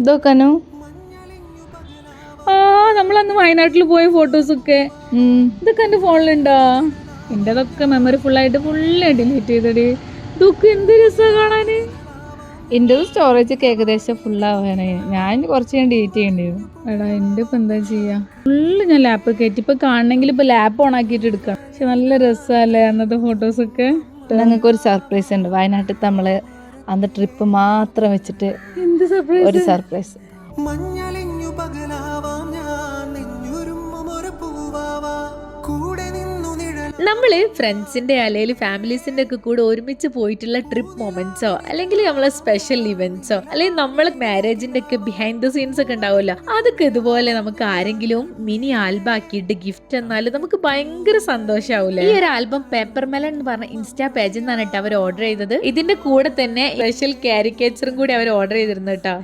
ഇതൊക്കെനു ആ നമ്മളന്ന് വയനാട്ടിൽ പോയ ഫോട്ടോസൊക്കെ ഇതൊക്കെ എന്റെ ഫോണിലുണ്ടോ? എന്റെതൊക്കെ മെമ്മറി ഫുള്ളായിട്ട് ഡിലീറ്റ് ചെയ്തടി. ഇതൊക്കെ എന്ത് രസാ കാണാന്. എൻ്റെ സ്റ്റോറേജ് ഒക്കെ ഏകദേശം ഫുള്ളാവാനായി. ഞാൻ കുറച്ച് ഡിലീറ്റ് ചെയ്യേണ്ടി വരും. എടാ എൻ്റെ ഇപ്പം എന്താ ചെയ്യാ, ഫുള്ള് ഞാൻ ലാപ്പ് കയറ്റി. ഇപ്പൊ കാണണമെങ്കിൽ ഇപ്പൊ ലാപ്പ് ഓൺ ആക്കിയിട്ട് എടുക്കണം. പക്ഷെ നല്ല രസമല്ലേ അന്നത്തെ ഫോട്ടോസൊക്കെ. ഞങ്ങൾക്ക് ഒരു സർപ്രൈസ് ഉണ്ട്. വയനാട്ടിൽ നമ്മള് അന്ന് ട്രിപ്പ് മാത്രം വെച്ചിട്ട് എന്ത് ഒരു സർപ്രൈസ്? സർപ്രൈസ്. നമ്മള് ഫ്രണ്ട്സിന്റെ അല്ലെങ്കിൽ ഫാമിലീസിന്റെ ഒക്കെ കൂടെ ഒരുമിച്ച് പോയിട്ടുള്ള ട്രിപ്പ് മൊമെന്റ്സോ അല്ലെങ്കിൽ നമ്മളെ സ്പെഷ്യൽ ഇവന്റ്സോ അല്ലെങ്കിൽ നമ്മളെ മാരേജിന്റെ ഒക്കെ ബിഹൈൻഡ് ദ സീൻസ് ഒക്കെ ഉണ്ടാവുമല്ലോ, അതൊക്കെ ഇതുപോലെ നമുക്ക് ആരെങ്കിലും മിനി ആൽബം ആക്കിയിട്ട് ഗിഫ്റ്റ് എന്നാലും നമുക്ക് ഭയങ്കര സന്തോഷമാവൂലേ. ഈ ഒരു ആൽബം പേപ്പർ മെലൺ എന്ന് പറഞ്ഞ ഇൻസ്റ്റാ പേജിൽ നിന്നാണ് കേട്ടോ അവർ ഓർഡർ ചെയ്തത്. ഇതിന്റെ കൂടെ തന്നെ സ്പെഷ്യൽ കാരിക്കേച്ചറും കൂടി അവർ ഓർഡർ ചെയ്തിരുന്നു കേട്ടോ.